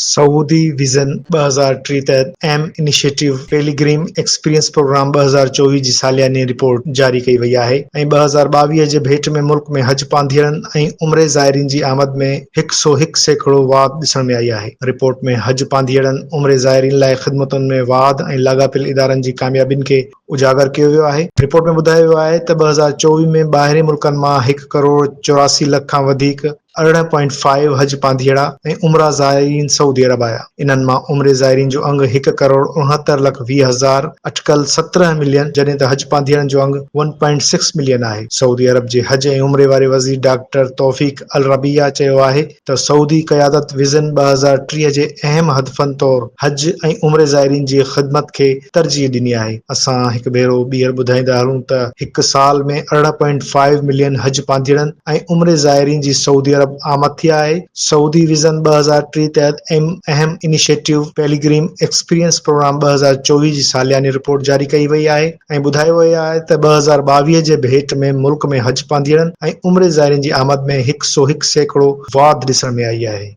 Saudi vision 2030 तहत M initiative पेलिग्रिम experience programme 2024 जी सालियानी report जारी कई वई आहे ऐं 2022 जे भेट में मुल्क में हज पांधीअड़नि ऐं उम्रे ज़ाइरीन जी आमद में 101% वाध ॾिसण में आई आहे। रिपोर्ट में हज पांधीअड़नि उम्रे ज़ाइरीन लाइ ख़िदमतुनि में वाध ऐं लाॻापियल इदारनि जी कामयाबियुनि खे उजागर कयो वियो आहे। रिपोर्ट में ॿुधायो वियो आहे त 2024 में ॿाहिरीं मुल्कनि मां 1,84,00,000 खां वधीक 18.5 हज पांधीअड़ा ऐं उमरा ज़ाइरीन सऊदी अरब आया। इन्हनि मां उम्रे ज़ाइरीन जो अंग 1,69,20,000 अटकल 17 मिलियन जॾहिं त हज पांधीअड़नि जो अंग 1.6 मिलियन आहे। सऊदी अरब जे हज ऐं उम्रे वारे वज़ीर डॉक्टर तौफ़ीक अल रबिया चयो आहे त सऊदी क़यादत विज़न 2030 जे अहम हदफ़नि तौरु हज ऐं उम्रे ज़ाइरीन जी ख़िदमत खे तरजीह ॾिनी आहे। असां हिकु भेरो ॿीहर ॿुधाईंदा हलूं त हिकु साल में 18.5 मिलियन हज पांधीअड़नि ऐं उम्रे ज़ाइरीन जी सऊदी अरब आमद थी आहे। सऊदी विज़न 2030 तहत अहम इनिशिएटिव पेलिग्रिम एक्सपीरियंस प्रोग्राम 2024 जी सालियानी रिपोर्ट जारी कई वई आहे ऐं ॿुधायो वियो आहे त 2022 जे भेट में मुल्क में हज पांधीअड़नि ऐं उम्रे ज़ाइरीन जी आमद में 101% वाध ॾिसण में आई आहे।